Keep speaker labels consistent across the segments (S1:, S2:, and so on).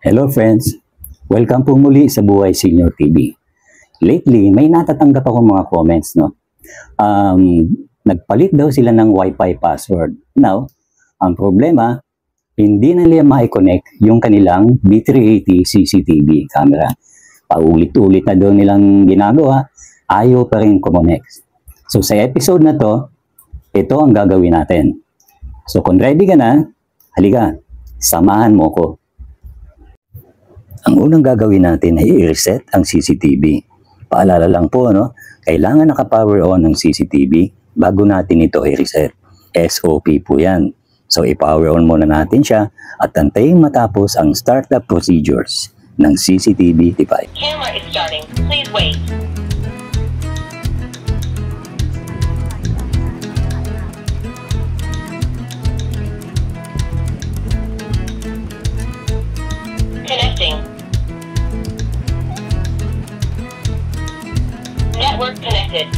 S1: Hello friends! Welcome po muli sa Buhay Senior TV. Lately, may natatanggap ako mga comments, no? Nagpalit daw sila ng Wi-Fi password. Now, ang problema, hindi na nila ma-connect yung kanilang B380 CCTV camera. Paulit-ulit na daw nilang ginagawa, ayaw pa rin connect. So sa episode na to, ito ang gagawin natin. So kung ready ka na, halika, samahan mo ko. Ang unang gagawin natin ay i-reset ang CCTV. Paalala lang po, no? Kailangan naka-power on ng CCTV bago natin ito i-reset. SOP po yan. So i-power on muna natin siya at antayin matapos ang startup procedures ng CCTV device.
S2: Camera is starting. Please wait. Connecting. Network connected.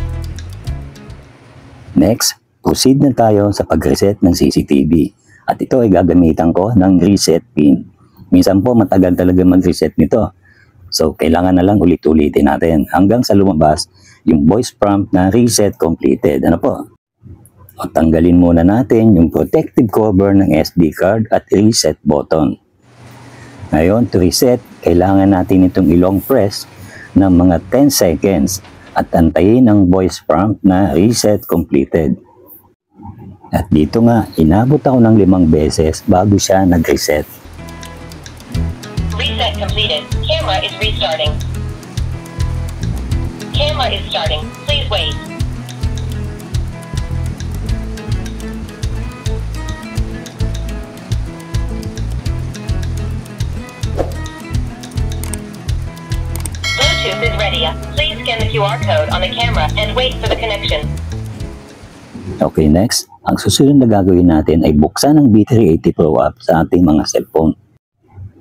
S1: Next, proceed na tayo sa pag-reset ng CCTV. At ito ay gagamitan ko ng reset pin. Minsan po matagal talaga mag-reset nito. So, kailangan na lang ulit-ulitin natin hanggang sa lumabas yung voice prompt na reset completed. Ano po? O, tanggalin muna natin yung protective cover ng SD card at reset button. Ngayon, to reset, kailangan natin itong i-long press ng mga 10 seconds at antayin ang voice prompt na reset completed. At dito nga, inabot ako ng 5 beses bago siya nag-reset.
S2: Reset completed. Camera is restarting. Camera is starting. Please wait. Bluetooth is ready. Please scan the QR code on the camera and wait for the connection.
S1: Okay, next. Ang susunod na gagawin natin ay buksan ang B380 Pro app sa ating mga cellphone.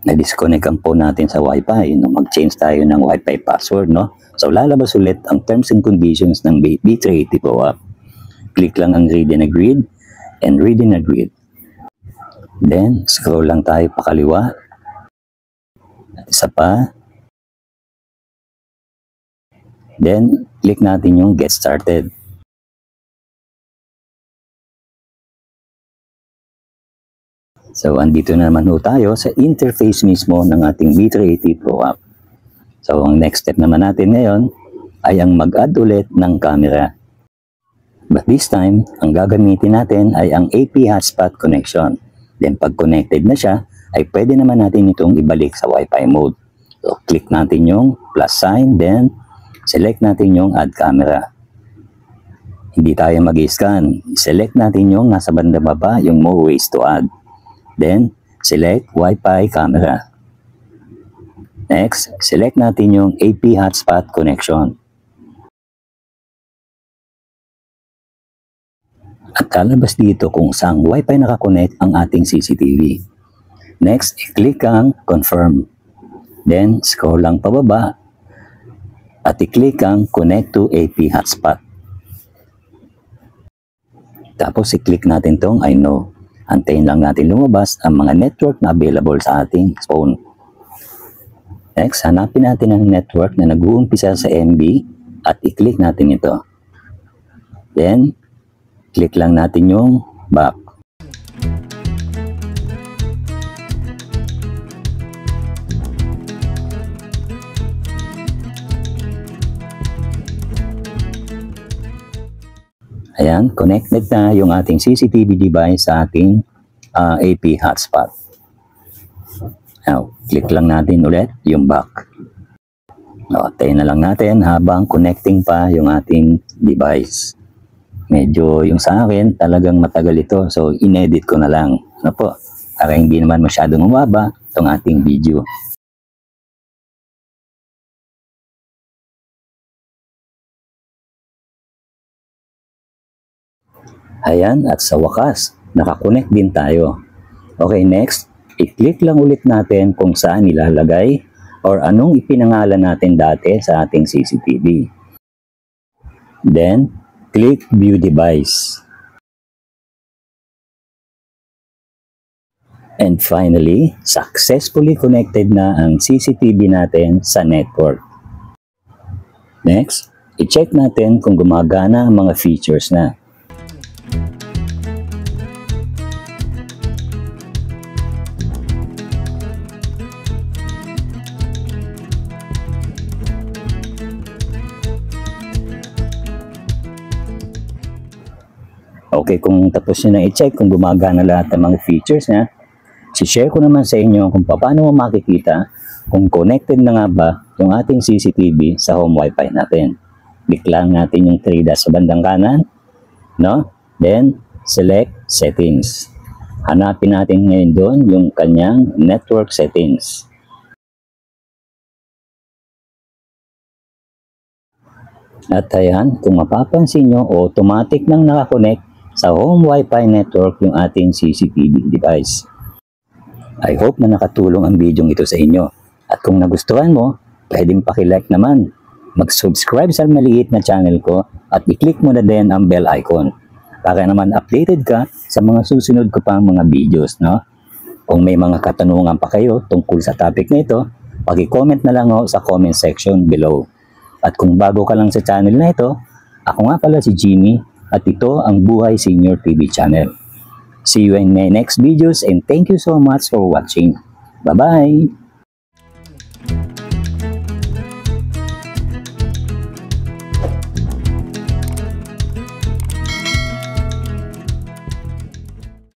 S1: Na-disconnectan po natin sa Wi-Fi nung mag-change tayo ng Wi-Fi password, no? So, lalabas ulit ang terms and conditions ng B380 Pro app. Click lang ang Read and Agreed and Read and Agreed. Then, scroll lang tayo pakaliwa. Isa pa. Then, click natin yung Get Started. So, andito na naman ho tayo sa interface mismo ng ating B380 Pro app. So, ang next step naman natin ngayon ay ang mag-add ulit ng camera. But this time, ang gagamitin natin ay ang AP hotspot connection. Then, pag connected na siya, ay pwede naman natin itong ibalik sa Wi-Fi mode. So, click natin yung plus sign, then select natin yung add camera. Hindi tayo mag-scan. Select natin yung nasa banda baba, yung more ways to add. Then, select Wi-Fi camera. Next, select natin yung AP hotspot connection. At lalabas dito kung saang Wi-Fi nakakonect ang ating CCTV. Next, i-click ang confirm. Then, scroll lang pababa at i-click ang connect to AP hotspot. Tapos, i-click natin tong I know. Antayin lang natin lumabas ang mga network na available sa ating phone. Next, hanapin natin ang network na nag-uumpisa sa MB at i-click natin ito. Then, click lang natin yung back. Ayan, connected na yung ating CCTV device sa ating AP hotspot. Now, click lang natin ulit yung back. Tayo na lang natin habang connecting pa yung ating device. Medyo yung sa akin talagang matagal ito, so inedit ko na lang. Ano po, para hindi naman masyadong umaba itong ating video. Ayan, at sa wakas, nakakonect din tayo. Okay, next, i-click lang ulit natin kung saan ilalagay or anong ipinangalan natin dati sa ating CCTV. Then, click View Device. And finally, successfully connected na ang CCTV natin sa network. Next, i-check natin kung gumagana ang mga features na. Okay, kung tapos nyo na i-check kung gumagana lahat ng mga features na, share ko naman sa inyo kung paano mo makikita kung connected na nga ba yung ating CCTV sa home wifi natin. Click lang natin yung 3 dots sa bandang kanan, no? Then, select settings. Hanapin natin ngayon doon yung kanyang network settings. At ayan, kung mapapansin nyo, automatic nang nakakonect sa home wifi network yung ating CCTV device. I hope na nakatulong ang video ito sa inyo. At kung nagustuhan mo, pwedeng pakilike naman. Mag-subscribe sa maliit na channel ko at i-click mo na din ang bell icon para naman updated ka sa mga susunod ko pang mga videos, no? Kung may mga katanungan pa kayo tungkol sa topic na ito, pag-comment na lang sa comment section below. At kung bago ka lang sa channel na ito, ako nga pala si Jimmy at ito ang Buhay Senior TV channel. See you in my next videos and thank you so much for watching. Bye-bye!